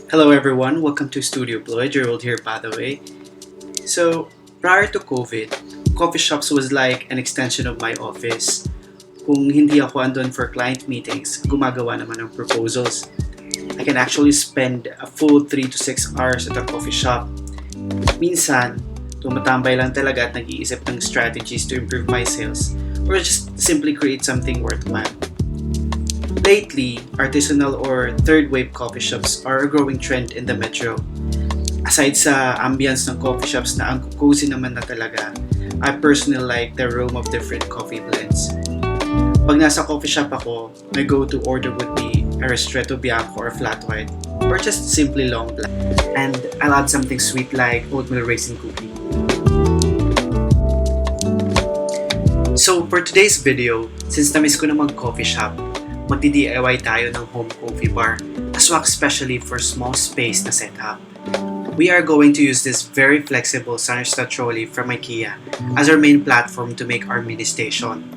Hello everyone, welcome to Studio Ploy. Gerald here by the way. So, prior to COVID, coffee shops was like an extension of my office. Kung hindi ako andun for client meetings, gumagawa naman ng proposals. I can actually spend a full 3 to 6 hours at a coffee shop. Minsan, tumatambay lang talaga at nag-iisip ng strategies to improve my sales or just simply create something worthwhile. Lately, artisanal or third-wave coffee shops are a growing trend in the metro. Aside sa ambience ng coffee shops na ang cozy naman na talaga, I personally like the aroma of different coffee blends. Pag nasa coffee shop ako, my go-to order would be a ristretto bianco or flat white, or just simply long black. And I'll add something sweet like oatmeal raisin cookie. So for today's video, since na-miss ko na mag-coffee shop, magdi-DIY tayo ng home coffee bar, a swak especially for small space na setup. We are going to use this very flexible Sanista trolley from IKEA as our main platform to make our mini station.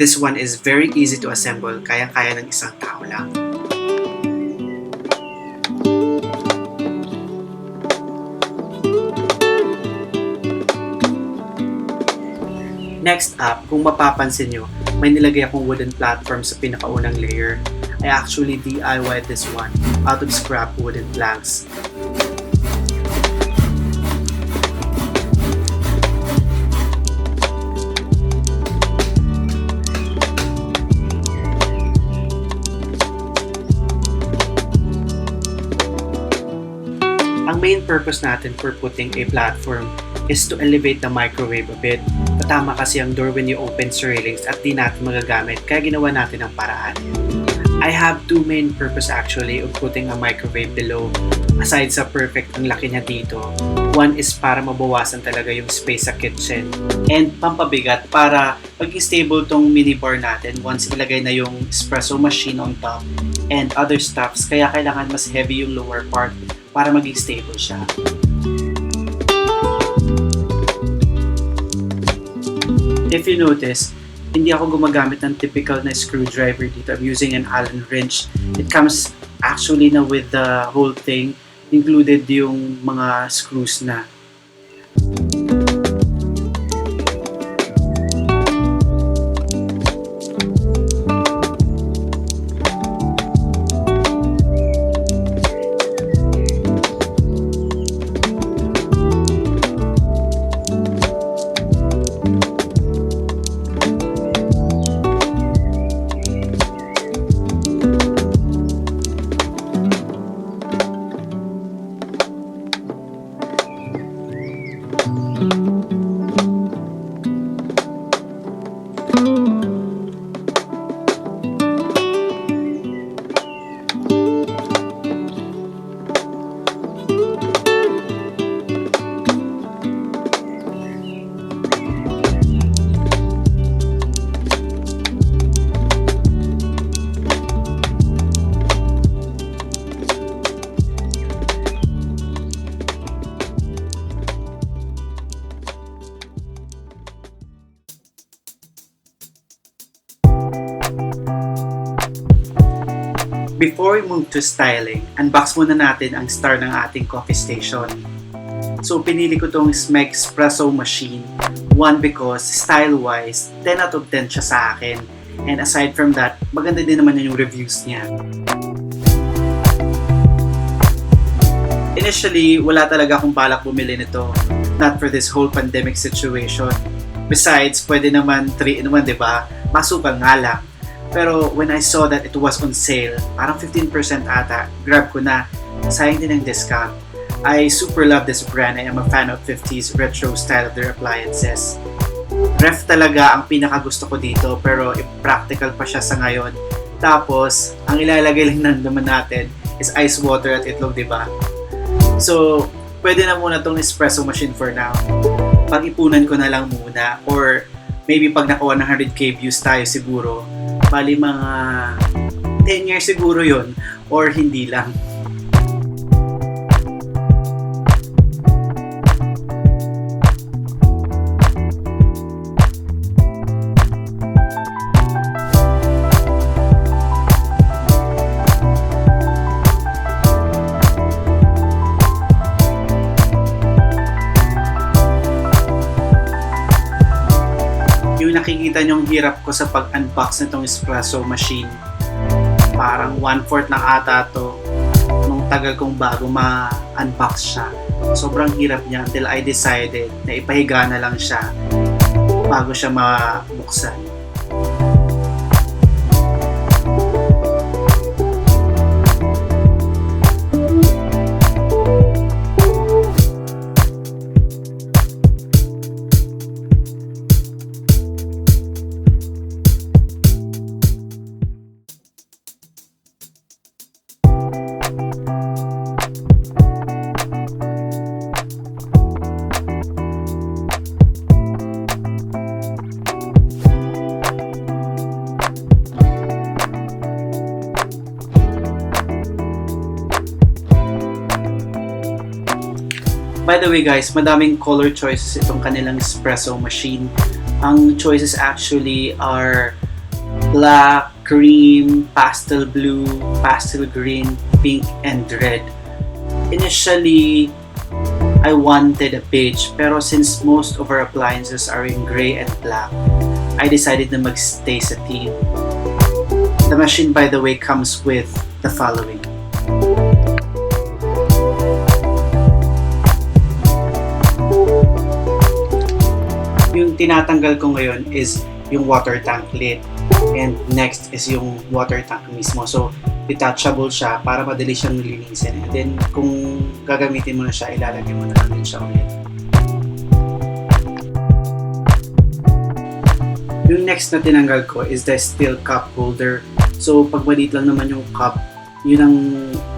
This one is very easy to assemble, kayang-kaya ng isang tao lang. Next up, kung mapapansin nyo, may nilagay akong wooden platform sa pinakaunang layer. I actually DIY'd this one out of scrap wooden planks. Ang main purpose natin for putting a platform is to elevate the microwave a bit. Patama kasi ang door when you open sa railings at di natin magagamit, kaya ginawa natin ang paraan. I have two main purpose actually of putting a microwave below. Aside sa perfect ang laki niya dito, one is para mabawasan talaga yung space sa kitchen. And pampabigat para maging stable tong minibar natin once ilagay na yung espresso machine on top and other stuffs, kaya kailangan mas heavy yung lower part para maging stable siya. If you notice, hindi ako gumagamit ng typical na screwdriver dito. I'm using an Allen wrench. It comes actually na with the whole thing, included yung mga screws na. Before we move to styling, unbox muna natin ang star ng ating coffee station. So pinili ko tong SMEG Espresso machine. One, because style-wise, 10 out of 10 siya sa akin. And aside from that, maganda din naman yung reviews niya. Initially, wala talaga akong balak bumili nito. Not for this whole pandemic situation. Besides, pwede naman 3-in-1, diba? Masukal nga lang. Pero when I saw that it was on sale, parang 15% ata, grab ko na. Sayang din ang discount. I super love this brand. I am a fan of 50s retro style of their appliances. Ref talaga ang pinakagusto ko dito, pero practical pa siya sa ngayon. Tapos, ang ilalagay lang naman natin is ice water at itlog, diba? So, pwede na muna tong espresso machine for now. Pag-ipunan ko na lang muna, or maybe pag nakuha ng 100k views tayo siguro, bali mga 10 years siguro yon or hindi lang. makikita nyo yung hirap ko sa pag-unbox nitong espresso machine. Parang 1/4 lang ata to nung tagal kong bago ma-unbox siya. Sobrang hirap niya until I decided na ipahiga na lang siya bago siya mabuksan. By the way guys, madaming color choices itong kanilang espresso machine. Ang choices actually are black, cream, pastel blue, pastel green, pink, and red. Initially, I wanted a beige, pero since most of our appliances are in gray and black, I decided na magstay sa theme. The machine, by the way, comes with the following. Yung tinatanggal ko ngayon is yung water tank lid, and next is yung water tank mismo. So detachable siya para madali siyang linisin, and then kung gagamitin mo na siya, ilalagay mo na lang din siya ulit. Yung next na tinanggal ko is the steel cup holder. So pag maliit lang naman yung cup, yun ang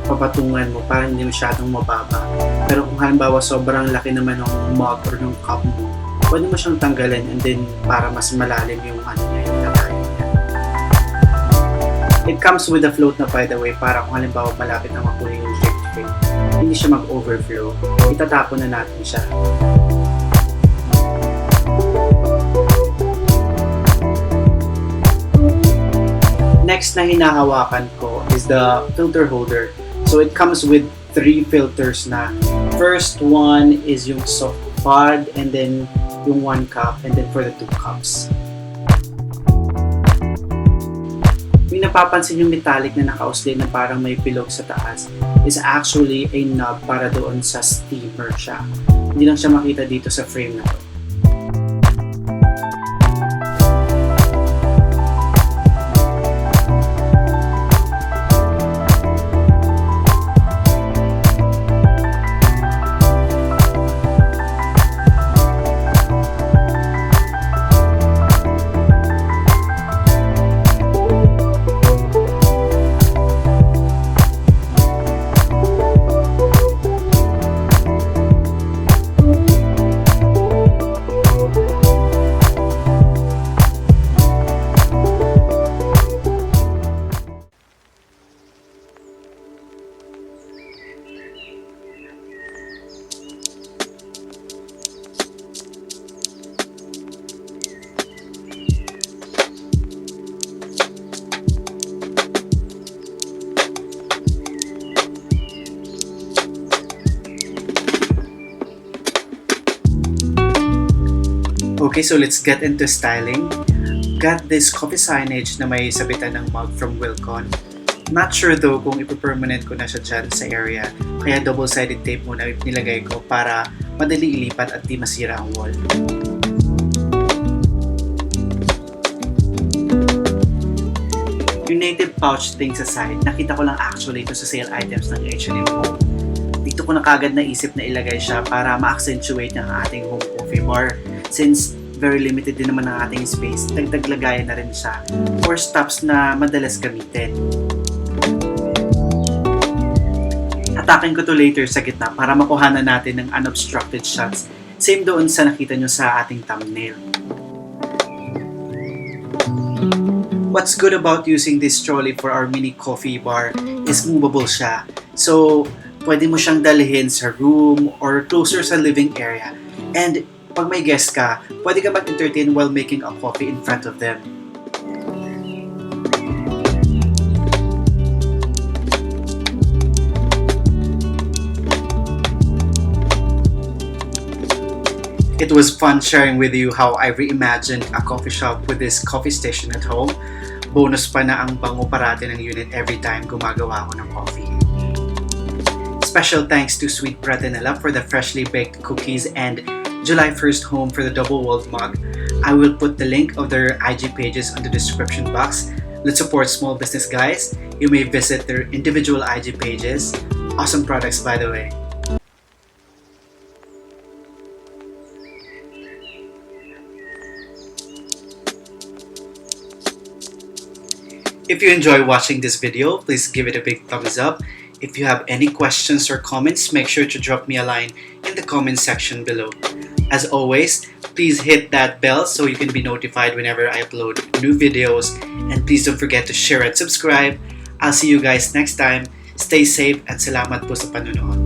papatungan mo para hindi masyadong mababa. Pero kung halimbawa sobrang laki naman ng mug or ng cup mo, pwede mo siyang tanggalin, and then para mas malalim yung yung lagayan niya. It comes with a float na, by the way, para kung halimbawa malapit na mapunin yung drip tray, hindi siya mag-overflow. Itatapon na natin siya. Next na hinahawakan ko is the filter holder. So it comes with 3 filters na. First one is yung soft pod, and then yung 1 cup, and then for the 2 cups. Yung napapansin yung metallic na naka-oscillate na parang may pilog sa taas is actually a knob para doon sa steamer siya. Hindi lang siya makita dito sa frame na to. Okay, so let's get into styling. Got this coffee signage na may sabitan ng mug from Wilcon. Not sure though kung ipo-permanent ko na siya dyan sa area, kaya double-sided tape muna nilagay ko para madali ilipat at di masira ang wall. Yung native pouch thing sa side, nakita ko lang actually ito sa sale items ng H&M Home. Dito ko na kagad naisip na ilagay siya para ma-accentuate ng ating home coffee bar. Since very limited din naman ang ating space, dagdag lagayan na rin siya for stops na madalas gamitin. Atakin ko to later sa gitna para makuhanan natin ng unobstructed shots. Same doon sa nakita nyo sa ating thumbnail. What's good about using this trolley for our mini coffee bar is movable siya. So, pwede mo siyang dalhin sa room or closer sa living area. And pag may guest ka, pwede ka mag-entertain while making a coffee in front of them. It was fun sharing with you how I reimagined a coffee shop with this coffee station at home. Bonus pa na ang bango parati ng unit every time gumagawa ako ng coffee. Special thanks to Sweet Bratinella for the freshly baked cookies and JulyFirst.Home for the double-walled mug. I will put the link of their IG pages on the description box. Let's support small business, guys. You may visit their individual IG pages. Awesome products, by the way. If you enjoy watching this video, please give it a big thumbs up. If you have any questions or comments, make sure to drop me a line in the comment section below. As always, please hit that bell so you can be notified whenever I upload new videos. And please don't forget to share and subscribe. I'll see you guys next time. Stay safe at salamat po sa panonood.